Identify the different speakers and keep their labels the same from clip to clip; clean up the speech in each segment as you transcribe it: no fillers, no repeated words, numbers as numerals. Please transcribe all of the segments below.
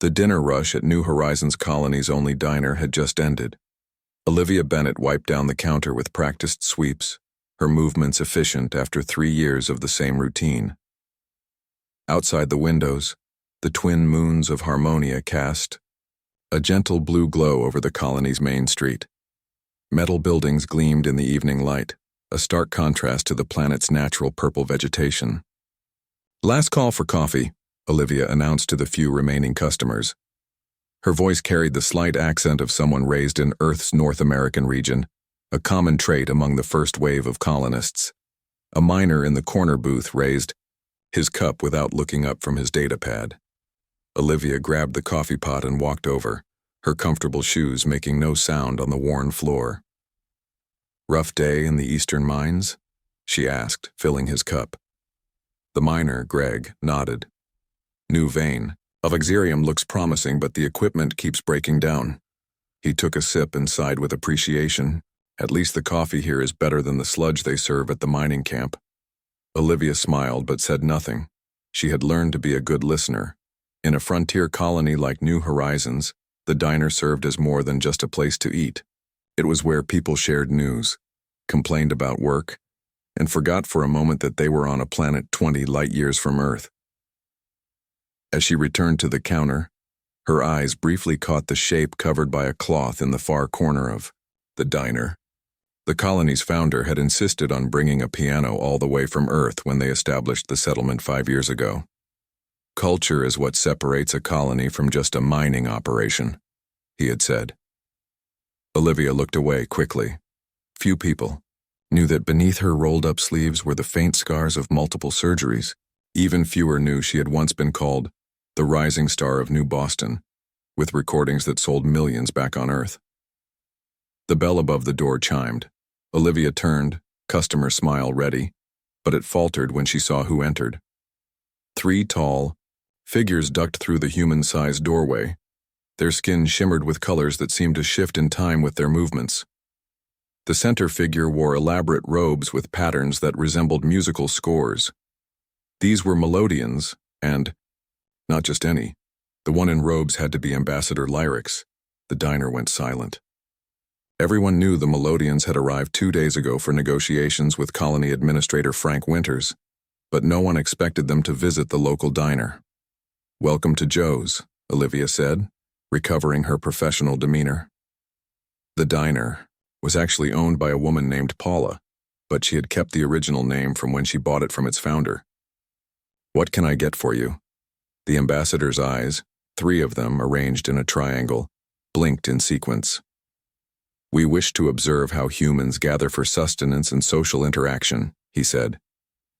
Speaker 1: The dinner rush at New Horizons Colony's only diner had just ended. Olivia Bennett wiped down the counter with practiced sweeps, her movements efficient after 3 years of the same routine. Outside the windows, the twin moons of Harmonia cast a gentle blue glow over the colony's main street. Metal buildings gleamed in the evening light, a stark contrast to the planet's natural purple vegetation. "Last call for coffee," Olivia announced to the few remaining customers. Her voice carried the slight accent of someone raised in Earth's North American region, a common trait among the first wave of colonists. A miner in the corner booth raised his cup without looking up from his data pad. Olivia grabbed the coffee pot and walked over, her comfortable shoes making no sound on the worn floor. "Rough day in the eastern mines?" she asked, filling his cup. The miner, Greg, nodded. "New vein of Exerium looks promising, but the equipment keeps breaking down." He took a sip and sighed with appreciation. "At least the coffee here is better than the sludge they serve at the mining camp." Olivia smiled but said nothing. She had learned to be a good listener. In a frontier colony like New Horizons, the diner served as more than just a place to eat. It was where people shared news, complained about work, and forgot for a moment that they were on a planet 20 light-years from Earth. As she returned to the counter, her eyes briefly caught the shape covered by a cloth in the far corner of the diner. The colony's founder had insisted on bringing a piano all the way from Earth when they established the settlement 5 years ago. "Culture is what separates a colony from just a mining operation," he had said. Olivia looked away quickly. Few people knew that beneath her rolled-up sleeves were the faint scars of multiple surgeries. Even fewer knew she had once been called the rising star of New Boston, with recordings that sold millions back on Earth. The bell above the door chimed. Olivia turned, customer smile ready, but it faltered when she saw who entered. 3 tall figures ducked through the human-sized doorway. Their skin shimmered with colors that seemed to shift in time with their movements. The center figure wore elaborate robes with patterns that resembled musical scores. These were Melodians, and not just any. The one in robes had to be Ambassador Lyrix. The diner went silent. Everyone knew the Melodians had arrived 2 days ago for negotiations with Colony Administrator Frank Winters, but no one expected them to visit the local diner. "Welcome to Joe's," Olivia said, recovering her professional demeanor. The diner was actually owned by a woman named Paula, but she had kept the original name from when she bought it from its founder. "What can I get for you?" The ambassador's eyes, 3 of them arranged in a triangle, blinked in sequence. "We wish to observe how humans gather for sustenance and social interaction," he said.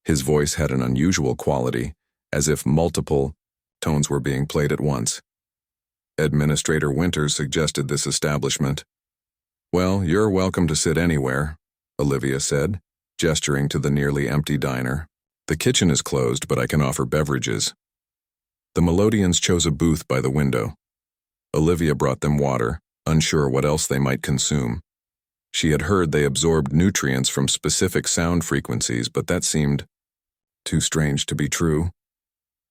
Speaker 1: His voice had an unusual quality, as if multiple tones were being played at once. "Administrator Winters suggested this establishment." "Well, you're welcome to sit anywhere," Olivia said, gesturing to the nearly empty diner. "The kitchen is closed, but I can offer beverages." The Melodians chose a booth by the window. Olivia brought them water, unsure what else they might consume. She had heard they absorbed nutrients from specific sound frequencies, but that seemed too strange to be true.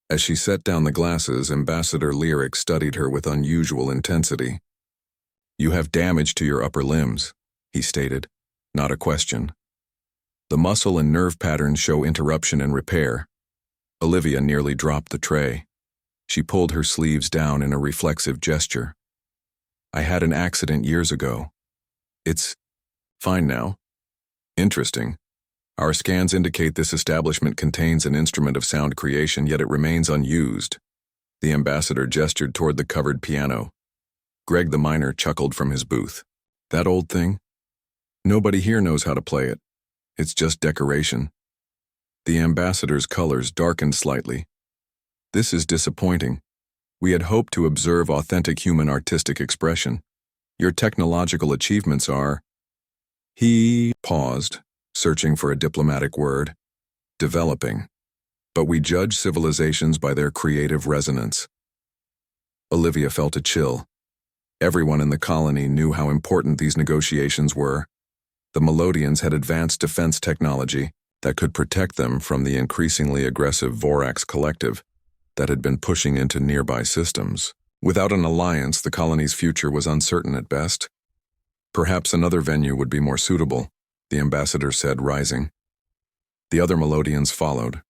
Speaker 1: As she set down the glasses, Ambassador Lyric studied her with unusual intensity. "You have damage to your upper limbs," he stated, not a question. "The muscle and nerve patterns show interruption and repair." Olivia nearly dropped the tray. She pulled her sleeves down in a reflexive gesture. "I had an accident years ago. It's fine now." "Interesting. Our scans indicate this establishment contains an instrument of sound creation, yet it remains unused." The ambassador gestured toward the covered piano. Greg the miner chuckled from his booth. "That old thing? Nobody here knows how to play it. It's just decoration." The ambassador's colors darkened slightly. "This is disappointing. We had hoped to observe authentic human artistic expression. Your technological achievements are—" He paused, searching for a diplomatic word. "Developing. But we judge civilizations by their creative resonance." Olivia felt a chill. Everyone in the colony knew how important these negotiations were. The Melodians had advanced defense technology that could protect them from the increasingly aggressive Vorax collective that had been pushing into nearby systems. Without an alliance, the colony's future was uncertain at best. Perhaps another venue would be more suitable, the ambassador said, rising. The other Melodians followed.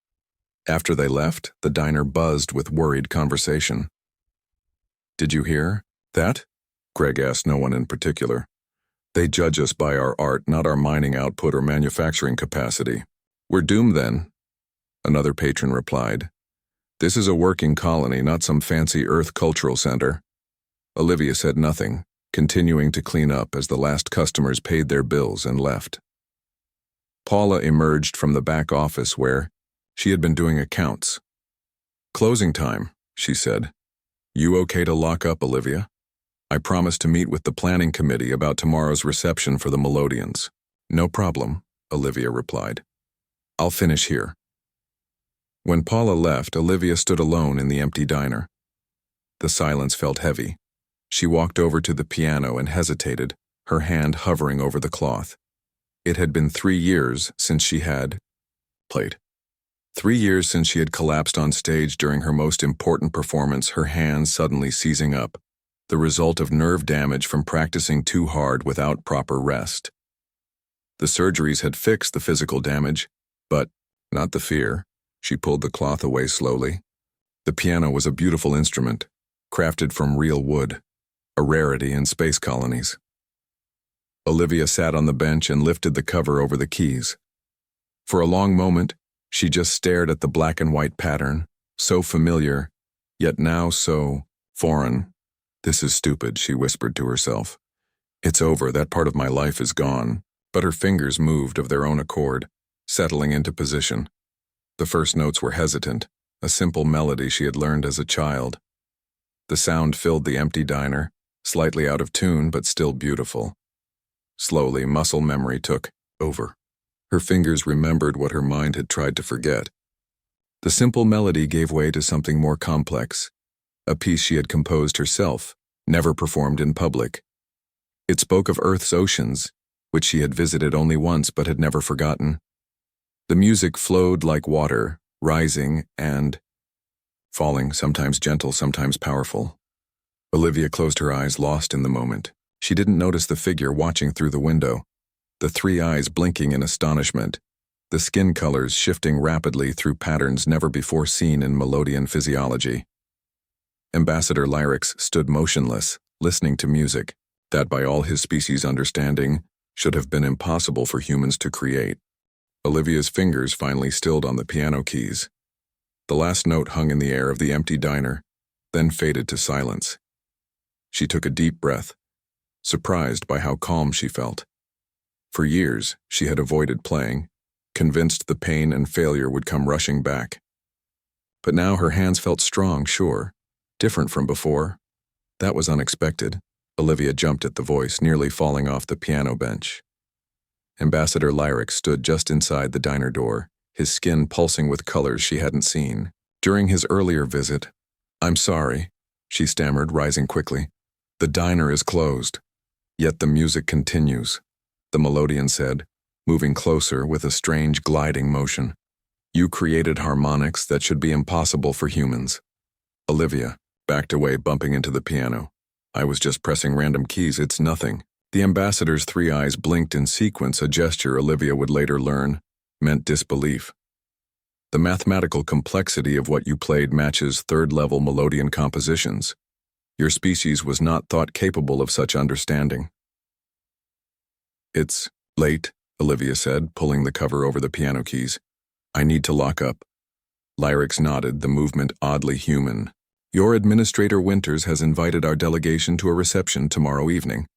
Speaker 1: After they left, the diner buzzed with worried conversation. "Did you hear that?" Greg asked no one in particular. "They judge us by our art, not our mining output or manufacturing capacity. We're doomed then," another patron replied. "This is a working colony, not some fancy Earth cultural center." Olivia said nothing, continuing to clean up as the last customers paid their bills and left. Paula emerged from the back office where she had been doing accounts. "Closing time," she said. "You okay to lock up, Olivia? I promised to meet with the planning committee about tomorrow's reception for the Melodians." "No problem," Olivia replied. "I'll finish here." When Paula left, Olivia stood alone in the empty diner. The silence felt heavy. She walked over to the piano and hesitated, her hand hovering over the cloth. It had been 3 years since she had played. 3 years since she had collapsed on stage during her most important performance, her hands suddenly seizing up, the result of nerve damage from practicing too hard without proper rest. The surgeries had fixed the physical damage, but not the fear. She pulled the cloth away slowly. The piano was a beautiful instrument, crafted from real wood, a rarity in space colonies. Olivia sat on the bench and lifted the cover over the keys. For a long moment, she just stared at the black and white pattern, so familiar, yet now so foreign. "This is stupid," she whispered to herself. "It's over, that part of my life is gone." But her fingers moved of their own accord, settling into position. The first notes were hesitant, a simple melody she had learned as a child. The sound filled the empty diner, slightly out of tune but still beautiful. Slowly, muscle memory took over. Her fingers remembered what her mind had tried to forget. The simple melody gave way to something more complex, a piece she had composed herself, never performed in public. It spoke of Earth's oceans, which she had visited only once but had never forgotten. The music flowed like water, rising and falling, sometimes gentle, sometimes powerful. Olivia closed her eyes, lost in the moment. She didn't notice the figure watching through the window, the 3 eyes blinking in astonishment, the skin colors shifting rapidly through patterns never before seen in Melodian physiology. Ambassador Lyrix stood motionless, listening to music that, by all his species' understanding, should have been impossible for humans to create. Olivia's fingers finally stilled on the piano keys. The last note hung in the air of the empty diner, then faded to silence. She took a deep breath, surprised by how calm she felt. For years, she had avoided playing, convinced the pain and failure would come rushing back. But now her hands felt strong, sure, different from before. That was unexpected. Olivia jumped at the voice, nearly falling off the piano bench. Ambassador Lyrix stood just inside the diner door, his skin pulsing with colors she hadn't seen. During his earlier visit, "I'm sorry," she stammered, rising quickly. "The diner is closed." "Yet the music continues," the Melodian said, moving closer with a strange gliding motion. "You created harmonics that should be impossible for humans." Olivia backed away, bumping into the piano. "I was just pressing random keys, it's nothing." The ambassador's 3 eyes blinked in sequence, a gesture Olivia would later learn meant disbelief. "The mathematical complexity of what you played matches third-level Melodian compositions. Your species was not thought capable of such understanding." "It's late," Olivia said, pulling the cover over the piano keys. "I need to lock up." Lyrix nodded, the movement oddly human. "Your administrator Winters has invited our delegation to a reception tomorrow evening.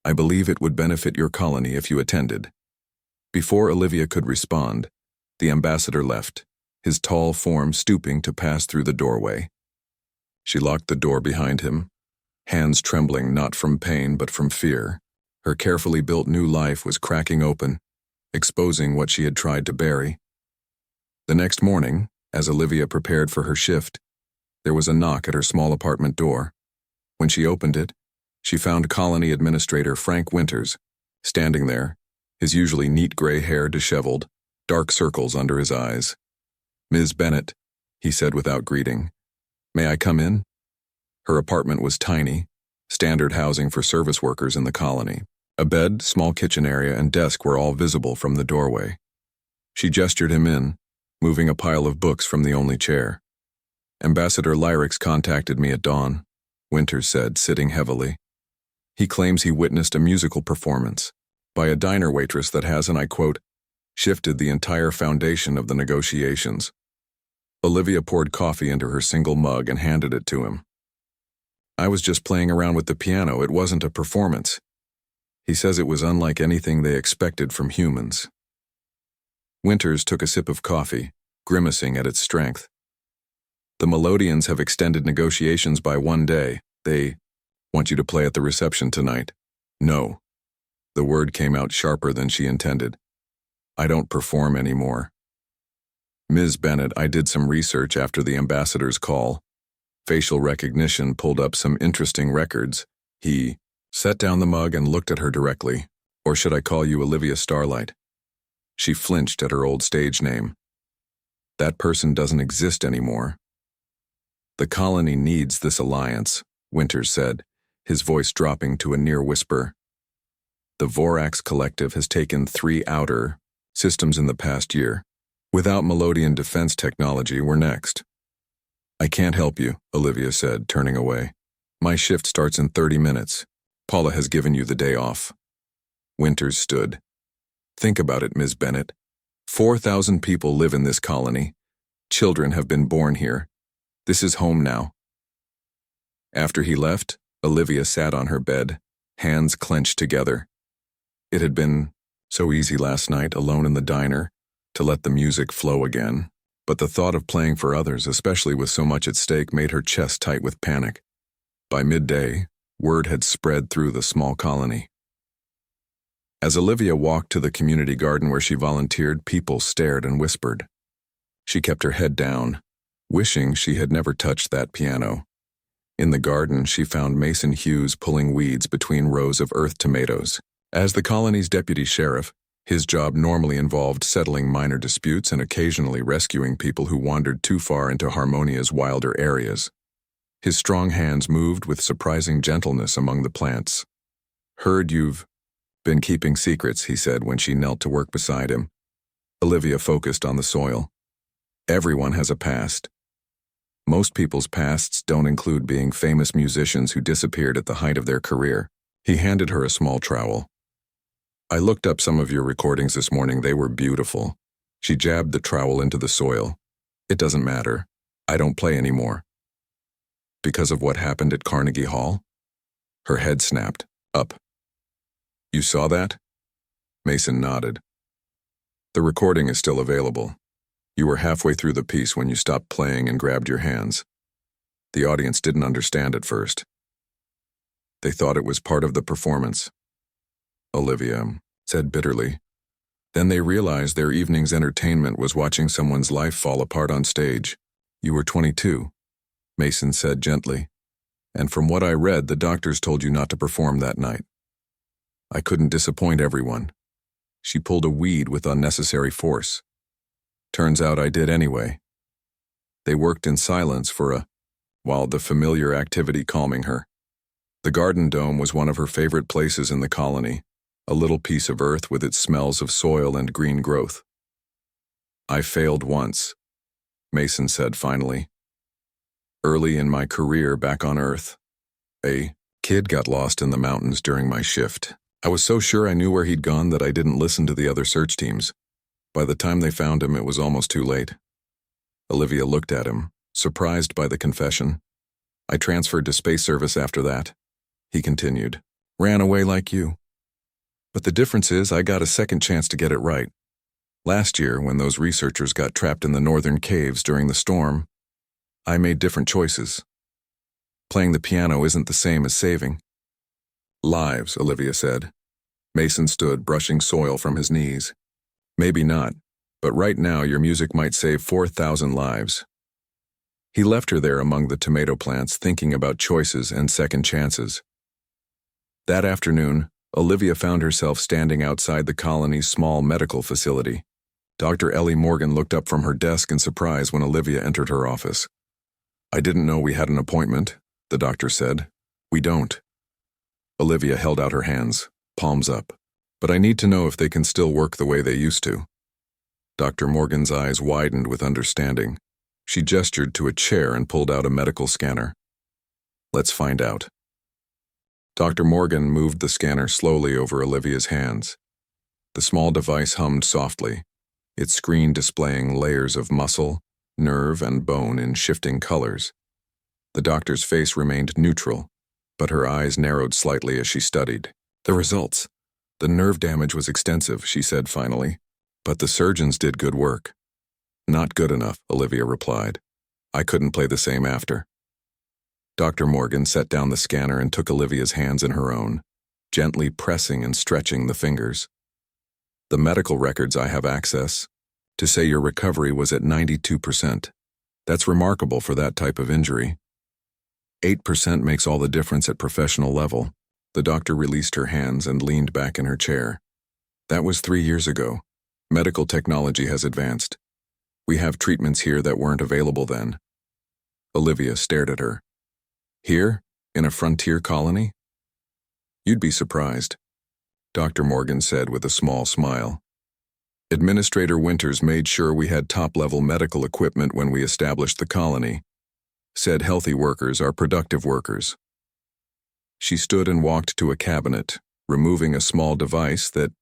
Speaker 1: I believe it would benefit your colony if you attended." Before Olivia could respond, the ambassador left, his tall form stooping to pass through the doorway. She locked the door behind him, hands trembling not from pain but from fear. Her carefully built new life was cracking open, exposing what she had tried to bury. The next morning, as Olivia prepared for her shift, there was a knock at her small apartment door. When she opened it, she found Colony Administrator Frank Winters, standing there, his usually neat gray hair disheveled, dark circles under his eyes. "Ms. Bennett," he said without greeting. "May I come in?" Her apartment was tiny, standard housing for service workers in the colony. A bed, small kitchen area, and desk were all visible from the doorway. She gestured him in, moving a pile of books from the only chair. Ambassador Lyrics contacted me at dawn, Winters said, sitting heavily. He claims he witnessed a musical performance by a diner waitress that has, and I quote, shifted the entire foundation of the negotiations. Olivia poured coffee into her single mug and handed it to him. I was just playing around with the piano. It wasn't a performance. He says it was unlike anything they expected from humans. Winters took a sip of coffee, grimacing at its strength. The Melodians have extended negotiations by 1 day. They want you to play at the reception tonight. No. The word came out sharper than she intended. I don't perform anymore. Ms. Bennett, I did some research after the ambassador's call. Facial recognition pulled up some interesting records. He set down the mug and looked at her directly. Or should I call you Olivia Starlight? She flinched at her old stage name. That person doesn't exist anymore. The colony needs this alliance, Winters said, his voice dropping to a near whisper. The Vorax Collective has taken 3 outer systems in the past year. Without Melodian defense technology, we're next. I can't help you, Olivia said, turning away. My shift starts in 30 minutes. Paula has given you the day off. Winters stood. Think about it, Ms. Bennett. 4,000 people live in this colony. Children have been born here. This is home now. After he left, Olivia sat on her bed, hands clenched together. It had been so easy last night, alone in the diner, to let the music flow again, but the thought of playing for others, especially with so much at stake, made her chest tight with panic. By midday, word had spread through the small colony. As Olivia walked to the community garden where she volunteered, people stared and whispered. She kept her head down, wishing she had never touched that piano. In the garden, she found Mason Hughes pulling weeds between rows of earth tomatoes. As the colony's deputy sheriff, his job normally involved settling minor disputes and occasionally rescuing people who wandered too far into Harmonia's wilder areas. His strong hands moved with surprising gentleness among the plants. Heard you've been keeping secrets, he said when she knelt to work beside him. Olivia focused on the soil. Everyone has a past. Most people's pasts don't include being famous musicians who disappeared at the height of their career. He handed her a small trowel. I looked up some of your recordings this morning. They were beautiful. She jabbed the trowel into the soil. It doesn't matter. I don't play anymore. Because of what happened at Carnegie Hall? Her head snapped. Up. You saw that? Mason nodded. The recording is still available. You were halfway through the piece when you stopped playing and grabbed your hands. The audience didn't understand at first. They thought it was part of the performance. Olivia said bitterly. Then they realized their evening's entertainment was watching someone's life fall apart on stage. You were 22, Mason said gently. And from what I read, the doctors told you not to perform that night. I couldn't disappoint everyone. She pulled a weed with unnecessary force. Turns out I did anyway. They worked in silence for a while, the familiar activity calming her. The garden dome was one of her favorite places in the colony, a little piece of earth with its smells of soil and green growth. I failed once, Mason said finally. Early in my career back on Earth, a kid got lost in the mountains during my shift. I was so sure I knew where he'd gone that I didn't listen to the other search teams. By the time they found him, it was almost too late. Olivia looked at him, surprised by the confession. I transferred to space service after that, he continued. Ran away like you. But the difference is I got a second chance to get it right. Last year, when those researchers got trapped in the northern caves during the storm, I made different choices. Playing the piano isn't the same as saving lives, Olivia said. Mason stood, brushing soil from his knees. Maybe not, but right now your music might save 4,000 lives. He left her there among the tomato plants, thinking about choices and second chances. That afternoon, Olivia found herself standing outside the colony's small medical facility. Dr. Ellie Morgan looked up from her desk in surprise when Olivia entered her office. I didn't know we had an appointment, the doctor said. We don't. Olivia held out her hands, palms up. But I need to know if they can still work the way they used to. Dr. Morgan's eyes widened with understanding. She gestured to a chair and pulled out a medical scanner. Let's find out. Dr. Morgan moved the scanner slowly over Olivia's hands. The small device hummed softly, its screen displaying layers of muscle, nerve, and bone in shifting colors. The doctor's face remained neutral, but her eyes narrowed slightly as she studied. The results. The nerve damage was extensive, she said finally, but the surgeons did good work. Not good enough, Olivia replied. I couldn't play the same after. Dr. Morgan set down the scanner and took Olivia's hands in her own, gently pressing and stretching the fingers. The medical records I have access to say your recovery was at 92%. That's remarkable for that type of injury. 8% makes all the difference at professional level. The doctor released her hands and leaned back in her chair. That was 3 years ago. Medical technology has advanced. We have treatments here that weren't available then. Olivia stared at her. Here? In a frontier colony? You'd be surprised, Dr. Morgan said with a small smile. Administrator Winters made sure we had top-level medical equipment when we established the colony. Said healthy workers are productive workers. She stood and walked to a cabinet, removing a small device that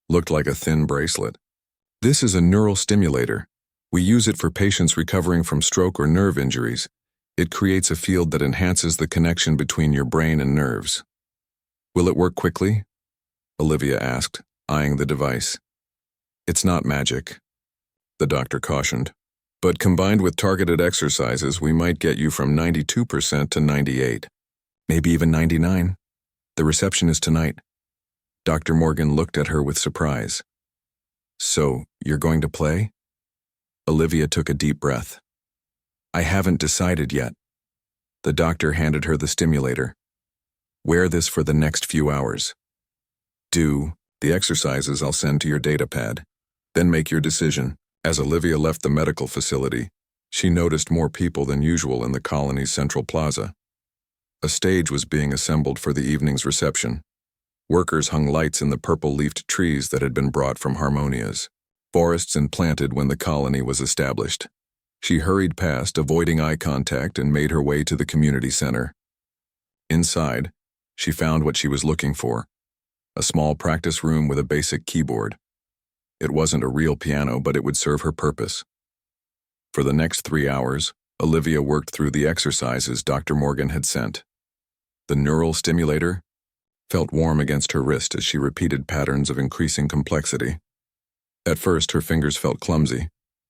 Speaker 1: looked like a thin bracelet. This is a neural stimulator. We use it for patients recovering from stroke or nerve injuries. It creates a field that enhances the connection between your brain and nerves. Will it work quickly? Olivia asked, eyeing the device. It's not magic, the doctor cautioned. But combined with targeted exercises, we might get you from 92% to 98%. Maybe even 99%. The reception is tonight. Dr. Morgan looked at her with surprise. So, you're going to play? Olivia took a deep breath. I haven't decided yet. The doctor handed her the stimulator. Wear this for the next few hours. Do the exercises I'll send to your data pad. Then make your decision. As Olivia left the medical facility, she noticed more people than usual in the colony's central plaza. A stage was being assembled for the evening's reception. Workers hung lights in the purple-leafed trees that had been brought from Harmonia's forests and planted when the colony was established. She hurried past, avoiding eye contact, and made her way to the community center. Inside, she found what she was looking for, a small practice room with a basic keyboard. It wasn't a real piano, but it would serve her purpose. For the next 3 hours, Olivia worked through the exercises Dr. Morgan had sent. The neural stimulator felt warm against her wrist as she repeated patterns of increasing complexity. At first, her fingers felt clumsy,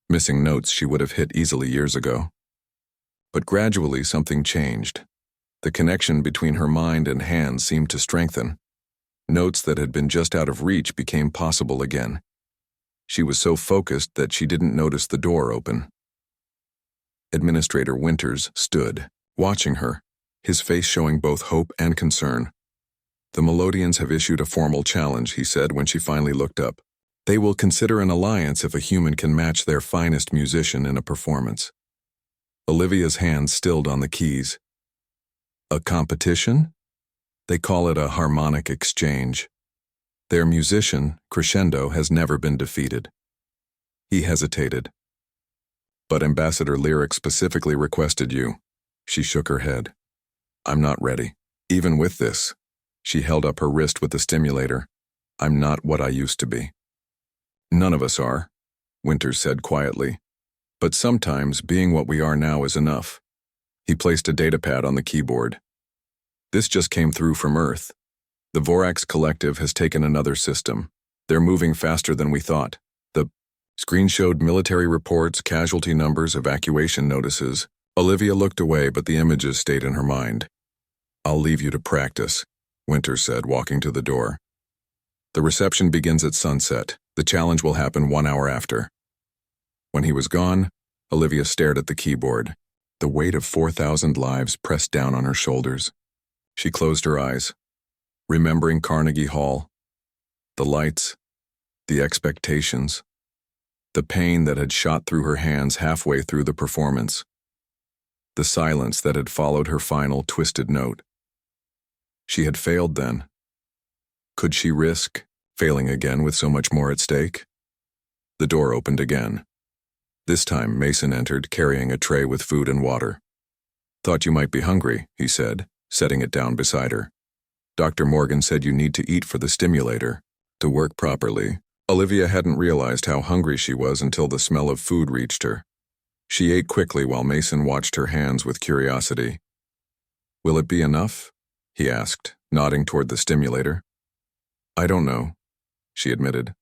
Speaker 1: missing notes she would have hit easily years ago. But gradually, something changed. The connection between her mind and hands seemed to strengthen. Notes that had been just out of reach became possible again. She was so focused that she didn't notice the door open. Administrator Winters stood, watching her, his face showing both hope and concern. The Melodians have issued a formal challenge, he said when she finally looked up. They will consider an alliance if a human can match their finest musician in a performance. Olivia's hands stilled on the keys. A competition? They call it a harmonic exchange. Their musician, Crescendo, has never been defeated. He hesitated. But Ambassador Lyric specifically requested you. She shook her head. I'm not ready. Even with this, she held up her wrist with the stimulator. I'm not what I used to be. None of us are, Winters said quietly. But sometimes being what we are now is enough. He placed a datapad on the keyboard. This just came through from Earth. The Vorax Collective has taken another system. They're moving faster than we thought. The screen showed military reports, casualty numbers, evacuation notices. Olivia looked away, but the images stayed in her mind. I'll leave you to practice, Winters said, walking to the door. The reception begins at sunset. The challenge will happen 1 hour after. When he was gone, Olivia stared at the keyboard. The weight of 4,000 lives pressed down on her shoulders. She closed her eyes, remembering Carnegie Hall, the lights, the expectations, the pain that had shot through her hands halfway through the performance. the silence that had followed her final twisted note. She had failed then. Could she risk failing again with so much more at stake? The door opened again. This time, Mason entered, carrying a tray with food and water. "Thought you might be hungry," he said, setting it down beside her. "Dr. Morgan said you need to eat for the stimulator to work properly." Olivia hadn't realized how hungry she was until the smell of food reached her. She ate quickly while Mason watched her hands with curiosity. "Will it be enough?" he asked, nodding toward the stimulator. "I don't know," she admitted.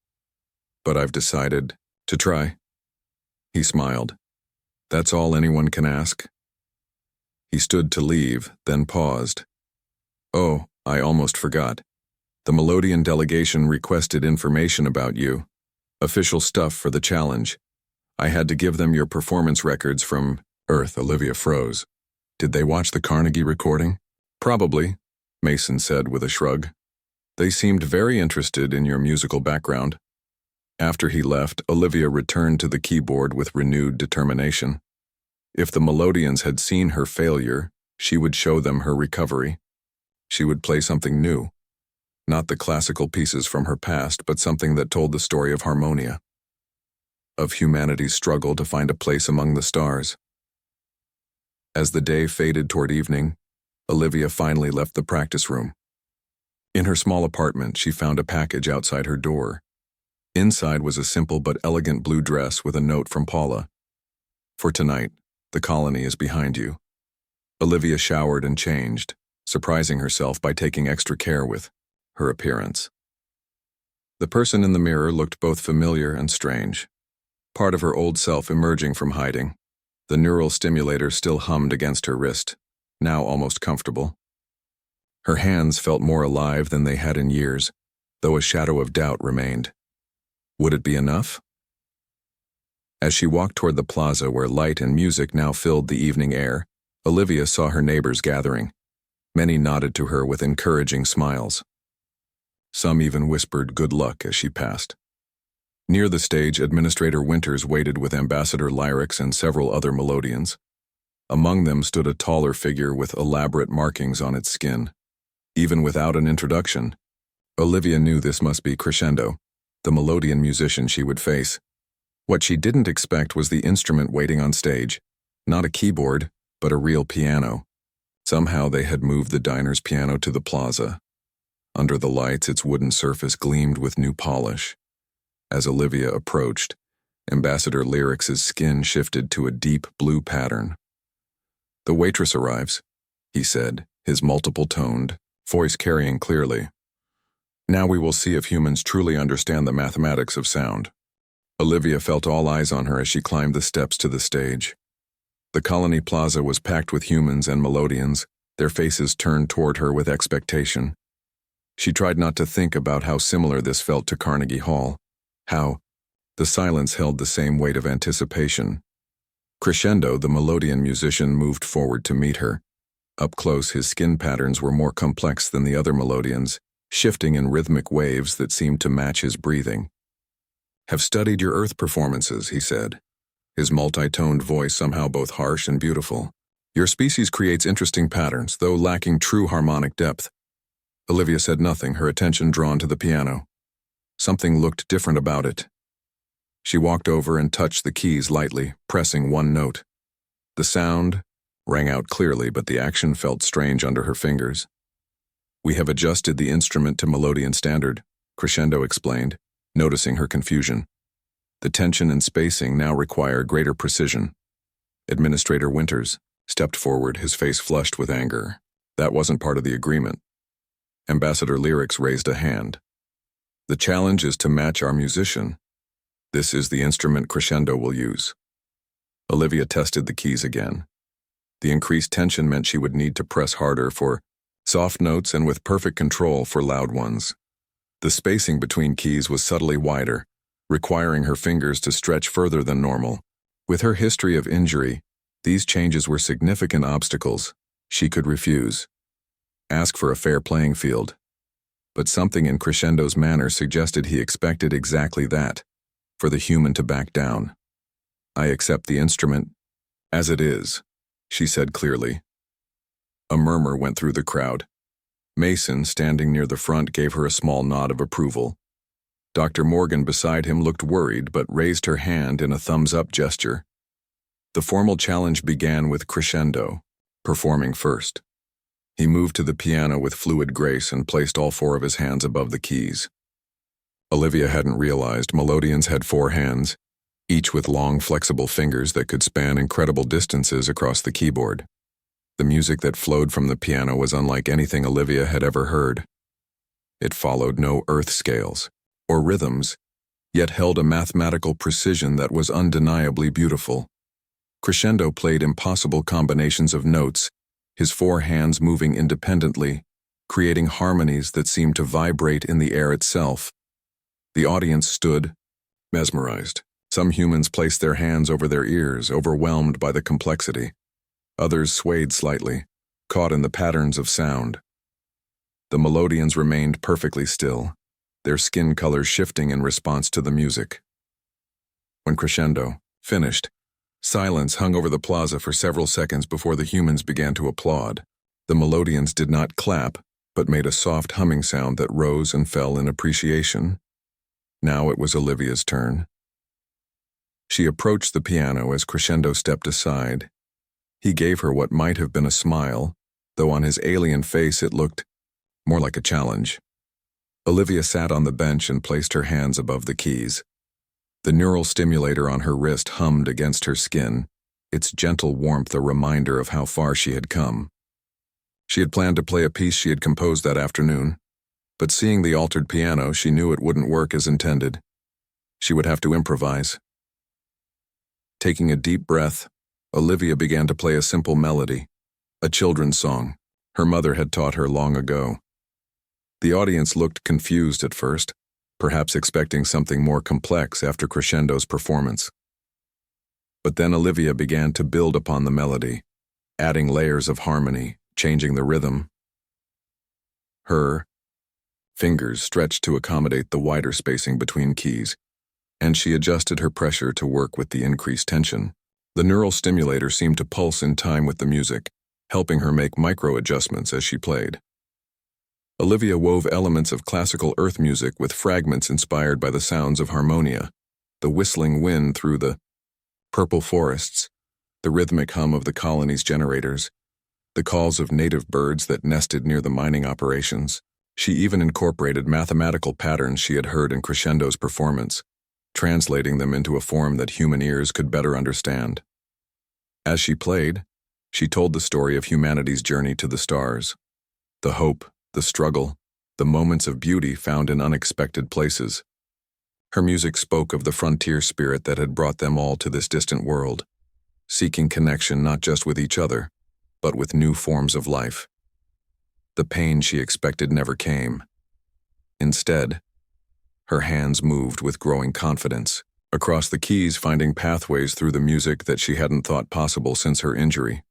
Speaker 1: "But I've decided to try." He smiled. "That's all anyone can ask?" He stood to leave, then paused. "Oh, I almost forgot. The Melodian delegation requested information about you. Official stuff for the challenge. I had to give them your performance records from Earth." Olivia froze. "Did they watch the Carnegie recording?" "Probably," Mason said with a shrug. "They seemed very interested in your musical background." After he left, Olivia returned to the keyboard with renewed determination. If the Melodians had seen her failure, she would show them her recovery. She would play something new. Not the classical pieces from her past, but something that told the story of harmonia, of humanity's struggle to find a place among the stars. As the day faded toward evening, Olivia finally left the practice room. In her small apartment, she found a package outside her door. Inside was a simple but elegant blue dress with a note from Paula. "For tonight, the colony is behind you." Olivia showered and changed, surprising herself by taking extra care with her appearance. The person in the mirror looked both familiar and strange. Part of her old self emerging from hiding. The neural stimulator still hummed against her wrist, now almost comfortable. Her hands felt more alive than they had in years, though a shadow of doubt remained. Would it be enough? As she walked toward the plaza where light and music now filled the evening air, Olivia saw her neighbors gathering. Many nodded to her with encouraging smiles. Some even whispered good luck as she passed. Near the stage, Administrator Winters waited with Ambassador Lyrics and several other Melodians. Among them stood a taller figure with elaborate markings on its skin. Even without an introduction, Olivia knew this must be Crescendo, the Melodian musician she would face. What she didn't expect was the instrument waiting on stage, not a keyboard, but a real piano. Somehow they had moved the diner's piano to the plaza. Under the lights, its wooden surface gleamed with new polish. As Olivia approached, Ambassador Lyrics' skin shifted to a deep blue pattern. "The waitress arrives," he said, his multiple-toned voice carrying clearly. "Now we will see if humans truly understand the mathematics of sound." Olivia felt all eyes on her as she climbed the steps to the stage. The Colony Plaza was packed with humans and Melodians, their faces turned toward her with expectation. She tried not to think about how similar this felt to Carnegie Hall, how the silence held the same weight of anticipation. Crescendo, the Melodian musician, moved forward to meet her. Up close, his skin patterns were more complex than the other Melodians, shifting in rhythmic waves that seemed to match his breathing. "Have studied your Earth performances," he said, his multi-toned voice somehow both harsh and beautiful. "Your species creates interesting patterns, though lacking true harmonic depth." Olivia said nothing, her attention drawn to the piano. Something looked different about it. She walked over and touched the keys lightly, pressing one note. The sound rang out clearly, but the action felt strange under her fingers. "We have adjusted the instrument to Melodian standard," Crescendo explained, noticing her confusion. "The tension and spacing now require greater precision." Administrator Winters stepped forward, his face flushed with anger. That wasn't part of the agreement. Ambassador Lyrics raised a hand. "The challenge is to match our musician. This is the instrument Crescendo will use." Olivia tested the keys again. The increased tension meant she would need to press harder for soft notes and with perfect control for loud ones. The spacing between keys was subtly wider, requiring her fingers to stretch further than normal. With her history of injury, these changes were significant obstacles. She could refuse. Ask for a fair playing field. But something in Crescendo's manner suggested he expected exactly that, for the human to back down. "I accept the instrument as it is," she said clearly. A murmur went through the crowd. Mason, standing near the front, gave her a small nod of approval. Dr. Morgan beside him looked worried but raised her hand in a thumbs-up gesture. The formal challenge began with Crescendo, performing first. He moved to the piano with fluid grace and placed all 4 of his hands above the keys. Olivia hadn't realized melodians had 4 hands, each with long, flexible fingers that could span incredible distances across the keyboard. The music that flowed from the piano was unlike anything Olivia had ever heard. It followed no earth scales or rhythms, yet held a mathematical precision that was undeniably beautiful. Crescendo played impossible combinations of notes, his 4 hands moving independently, creating harmonies that seemed to vibrate in the air itself. The audience stood, mesmerized. Some humans placed their hands over their ears, overwhelmed by the complexity. Others swayed slightly, caught in the patterns of sound. The melodians remained perfectly still, their skin colors shifting in response to the music. When Crescendo finished, silence hung over the plaza for several seconds before the humans began to applaud. The melodians did not clap, but made a soft humming sound that rose and fell in appreciation. Now it was Olivia's turn. She approached the piano as Crescendo stepped aside. He gave her what might have been a smile, though on his alien face it looked more like a challenge. Olivia sat on the bench and placed her hands above the keys. The neural stimulator on her wrist hummed against her skin, its gentle warmth a reminder of how far she had come. She had planned to play a piece she had composed that afternoon, but seeing the altered piano, she knew it wouldn't work as intended. She would have to improvise. Taking a deep breath, Olivia began to play a simple melody, a children's song her mother had taught her long ago. The audience looked confused at first, perhaps expecting something more complex after Crescendo's performance. But then Olivia began to build upon the melody, adding layers of harmony, changing the rhythm. Her fingers stretched to accommodate the wider spacing between keys, and she adjusted her pressure to work with the increased tension. The neural stimulator seemed to pulse in time with the music, helping her make micro-adjustments as she played. Olivia wove elements of classical earth music with fragments inspired by the sounds of harmonia, the whistling wind through the purple forests, the rhythmic hum of the colony's generators, the calls of native birds that nested near the mining operations. She even incorporated mathematical patterns she had heard in Crescendo's performance, translating them into a form that human ears could better understand. As she played, she told the story of humanity's journey to the stars, the hope, the struggle, the moments of beauty found in unexpected places. Her music spoke of the frontier spirit that had brought them all to this distant world, seeking connection not just with each other, but with new forms of life. The pain she expected never came. Instead, her hands moved with growing confidence, across the keys, finding pathways through the music that she hadn't thought possible since her injury.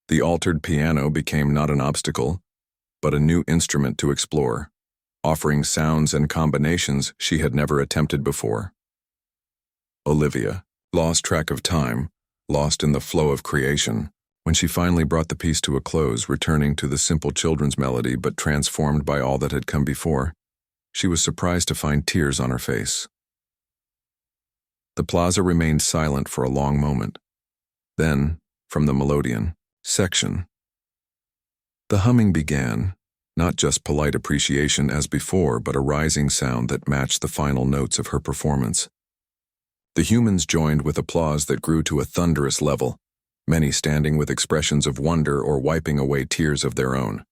Speaker 1: The altered piano became not an obstacle, but a new instrument to explore, offering sounds and combinations she had never attempted before. Olivia lost track of time, lost in the flow of creation, when she finally brought the piece to a close, returning to the simple children's melody but transformed by all that had come before. She was surprised to find tears on her face. The plaza remained silent for a long moment. Then, from the melodeon section, the humming began, not just polite appreciation as before, but a rising sound that matched the final notes of her performance. The humans joined with applause that grew to a thunderous level, many standing with expressions of wonder or wiping away tears of their own.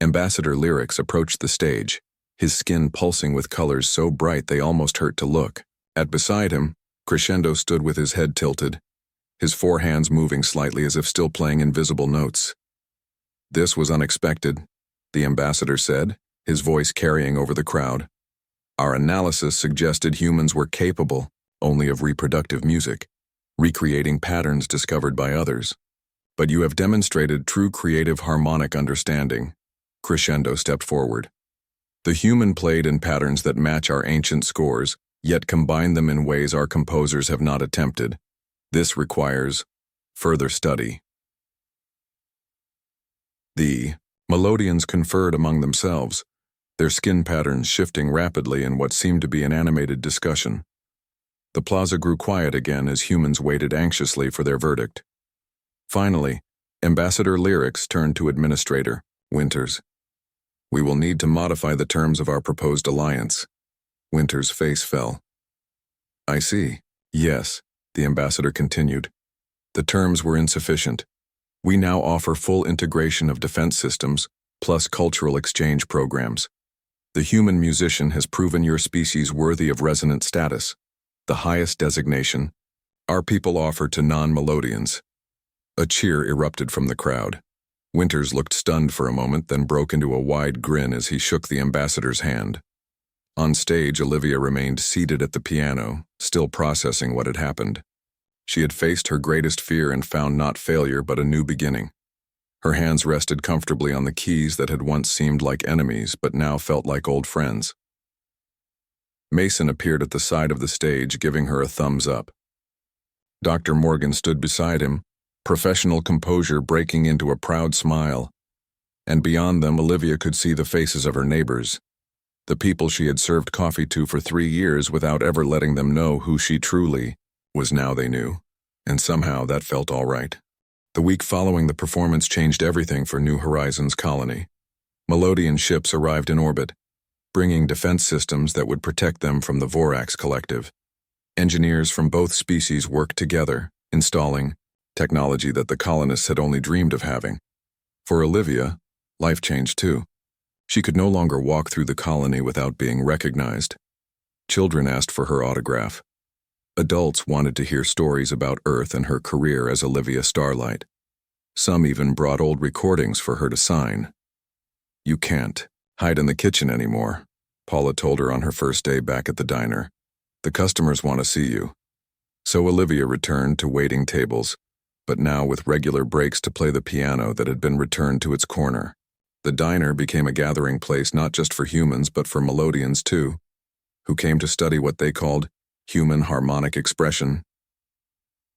Speaker 1: Ambassador Lyrics approached the stage, his skin pulsing with colors so bright they almost hurt to look. Beside him, Crescendo stood with his head tilted, his 4 hands moving slightly as if still playing invisible notes. "This was unexpected," the ambassador said, his voice carrying over the crowd. "Our analysis suggested humans were capable only of reproductive music, recreating patterns discovered by others. But you have demonstrated true creative harmonic understanding." Crescendo stepped forward. "The human played in patterns that match our ancient scores, yet combine them in ways our composers have not attempted. This requires Further study. The Melodians conferred among themselves, their skin patterns shifting rapidly in what seemed to be an animated discussion. The plaza grew quiet again as humans waited anxiously for their verdict. Finally, Ambassador Lyrics turned to Administrator Winters. "We will need to modify the terms of our proposed alliance." Winters' face fell. "I see. Yes," the ambassador continued. "The terms were insufficient. We now offer full integration of defense systems, plus cultural exchange programs. The human musician has proven your species worthy of resonant status, the highest designation our people offer to non-Melodians." A cheer erupted from the crowd. Winters looked stunned for a moment, then broke into a wide grin as he shook the ambassador's hand. On stage, Olivia remained seated at the piano, still processing what had happened. She had faced her greatest fear and found not failure but a new beginning. Her hands rested comfortably on the keys that had once seemed like enemies but now felt like old friends. Mason appeared at the side of the stage, giving her a thumbs up. Dr. Morgan stood beside him, professional composure breaking into a proud smile. And beyond them, Olivia could see the faces of her neighbors, the people she had served coffee to for 3 years without ever letting them know who she truly was. Now they knew, and somehow that felt all right. The week following the performance changed everything for New Horizons colony. Melodian ships arrived in orbit, bringing defense systems that would protect them from the Vorax Collective. Engineers from both species worked together, installing technology that the colonists had only dreamed of having. For Olivia, life changed too. She could no longer walk through the colony without being recognized. Children asked for her autograph. Adults wanted to hear stories about Earth and her career as Olivia Starlight. Some even brought old recordings for her to sign. "You can't hide in the kitchen anymore," Paula told her on her first day back at the diner. "The customers want to see you." So Olivia returned to waiting tables, but now with regular breaks to play the piano that had been returned to its corner. The diner became a gathering place not just for humans but for Melodians too, who came to study what they called human harmonic expression.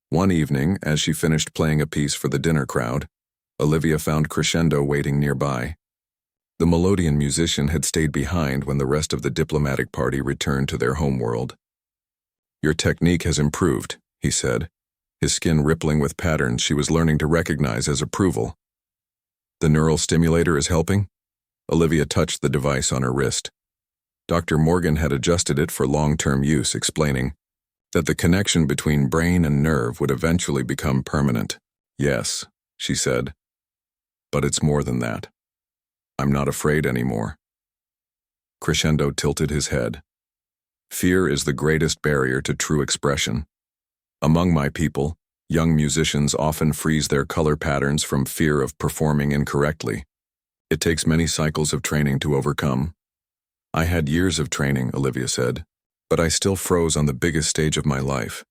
Speaker 1: One evening, as she finished playing a piece for the dinner crowd, Olivia found Crescendo waiting nearby. The Melodian musician had stayed behind when the rest of the diplomatic party returned to their homeworld. "Your technique has improved," he said, his skin rippling with patterns she was learning to recognize as approval. "The neural stimulator is helping?" Olivia touched the device on her wrist. Dr. Morgan had adjusted it for long-term use, explaining that the connection between brain and nerve would eventually become permanent. "Yes," she said, "but it's more than that. I'm not afraid anymore." Crescendo tilted his head. "Fear is the greatest barrier to true expression. Among my people, young musicians often freeze their color patterns from fear of performing incorrectly. It takes many cycles of training to overcome." "I had years of training," Olivia said, "but I still froze on the biggest stage of my life.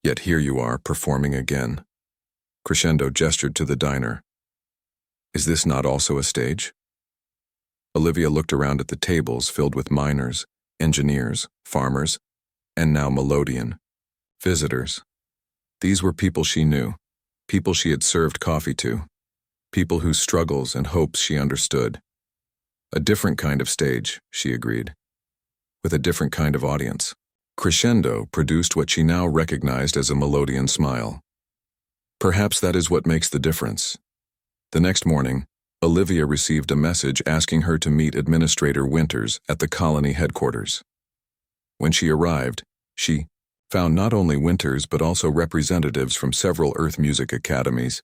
Speaker 1: Yet here you are, performing again." Crescendo gestured to the diner. "Is this not also a stage?" Olivia looked around at the tables filled with miners, engineers, farmers, and now Melodian visitors. These were people she knew, people she had served coffee to, people whose struggles and hopes she understood. "A different kind of stage," she agreed, "with a different kind of audience." Crescendo produced what she now recognized as a Melodian smile. Perhaps that is what makes the difference. The next morning, Olivia received a message asking her to meet Administrator Winters at the colony headquarters. When she arrived, she found not only Winters but also representatives from several Earth music academies,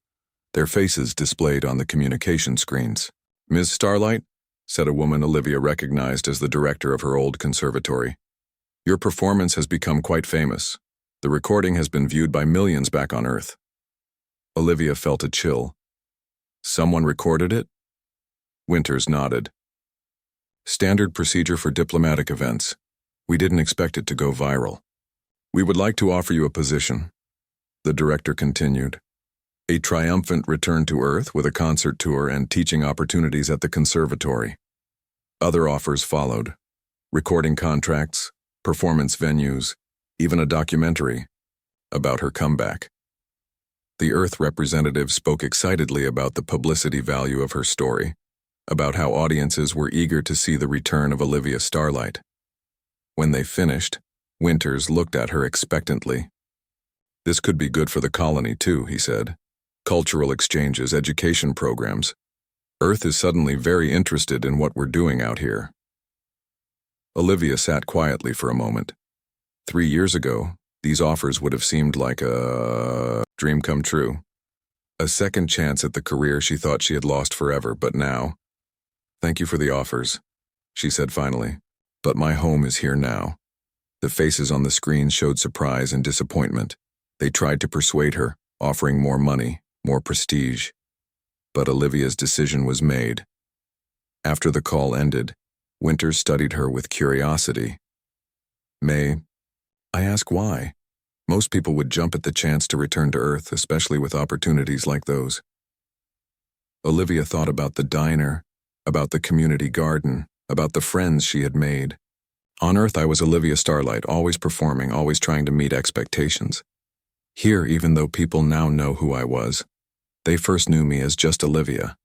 Speaker 1: their faces displayed on the communication screens. "Ms. Starlight," said a woman Olivia recognized as the director of her old conservatory, "your performance has become quite famous. The recording has been viewed by millions back on Earth." Olivia felt a chill. "Someone recorded it?" Winters nodded. "Standard procedure for diplomatic events. We didn't expect it to go viral. We would like to offer you a position," the director continued. "A triumphant return to Earth with a concert tour and teaching opportunities at the conservatory." Other offers followed: recording contracts, performance venues, even a documentary about her comeback. The Earth representative spoke excitedly about the publicity value of her story, about how audiences were eager to see the return of Olivia Starlight. When they finished, Winters looked at her expectantly. "This could be good for the colony too," he said. "Cultural exchanges, education programs. Earth is suddenly very interested in what we're doing out here." Olivia sat quietly for a moment. 3 years ago, these offers would have seemed like a dream come true. A second chance at the career she thought she had lost forever, but now— "Thank you for the offers," she said finally, "but my home is here now." The faces on the screen showed surprise and disappointment. They tried to persuade her, offering more money, more prestige. But Olivia's decision was made. After the call ended, Winters studied her with curiosity. "May I ask why? Most people would jump at the chance to return to Earth, especially with opportunities like those." Olivia thought about the diner, about the community garden, about the friends she had made. On Earth, I was Olivia Starlight, always performing, always trying to meet expectations. Here, even though people now know who I was, they first knew me as just Olivia,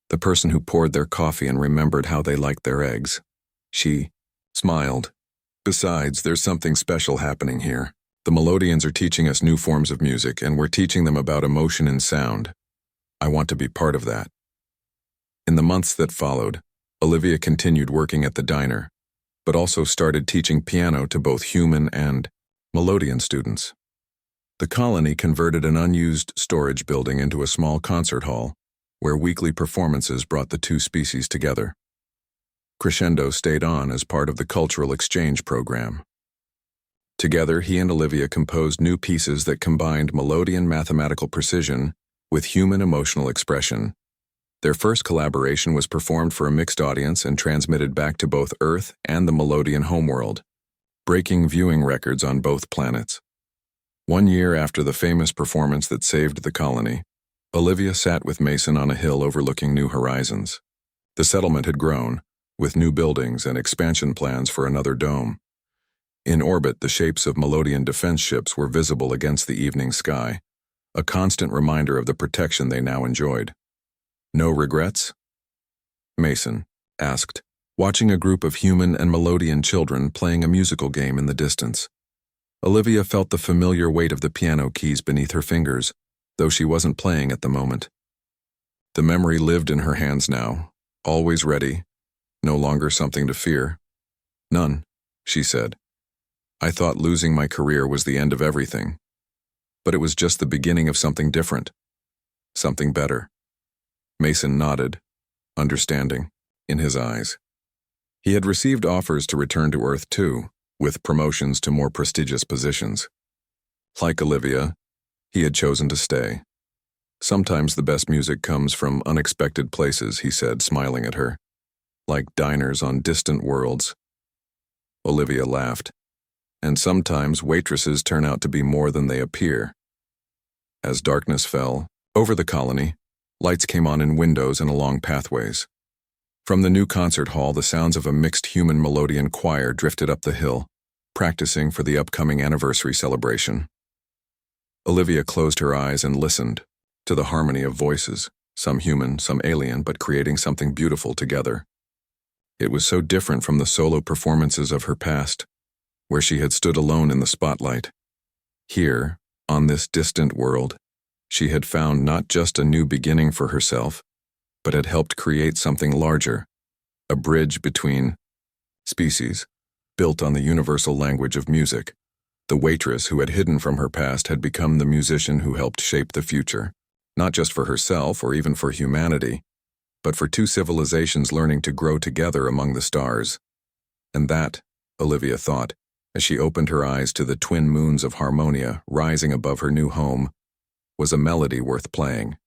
Speaker 1: the person who poured their coffee and remembered how they liked their eggs. She smiled. "Besides, there's something special happening here. The Melodians are teaching us new forms of music, and we're teaching them about emotion and sound. I want to be part of that." In the months that followed, Olivia continued working at the diner, but also started teaching piano to both human and Melodian students. The colony converted an unused storage building into a small concert hall, where weekly performances brought the two species together. Crescendo stayed on as part of the cultural exchange program. Together, he and Olivia composed new pieces that combined Melodian mathematical precision with human emotional expression. Their first collaboration was performed for a mixed audience and transmitted back to both Earth and the Melodian homeworld, breaking viewing records on both planets. 1 year after the famous performance that saved the colony, Olivia sat with Mason on a hill overlooking new horizons. The settlement had grown, with new buildings and expansion plans for another dome. In orbit, the shapes of Melodian defense ships were visible against the evening sky, a constant reminder of the protection they now enjoyed. "No regrets?" Mason asked, watching a group of human and Melodian children playing a musical game in the distance. Olivia felt the familiar weight of the piano keys beneath her fingers, though she wasn't playing at the moment. The memory lived in her hands now, always ready, no longer something to fear. "None," she said. "I thought losing my career was the end of everything. But it was just the beginning of something different, something better." Mason nodded, understanding, in his eyes. He had received offers to return to Earth too, with promotions to more prestigious positions. Like Olivia, he had chosen to stay. "Sometimes the best music comes from unexpected places," he said, smiling at her. "Like diners on distant worlds." Olivia laughed. "And sometimes waitresses turn out to be more than they appear." As darkness fell over the colony, lights came on in windows and along pathways. From the new concert hall, the sounds of a mixed human Melodian choir drifted up the hill, practicing for the upcoming anniversary celebration. Olivia closed her eyes and listened to the harmony of voices, some human, some alien, but creating something beautiful together. It was so different from the solo performances of her past, where she had stood alone in the spotlight. Here, on this distant world, she had found not just a new beginning for herself, but had helped create something larger, a bridge between species, built on the universal language of music. The waitress who had hidden from her past had become the musician who helped shape the future, not just for herself or even for humanity, but for two civilizations learning to grow together among the stars. And that, Olivia thought, as she opened her eyes to the twin moons of Harmonia rising above her new home, was a melody worth playing.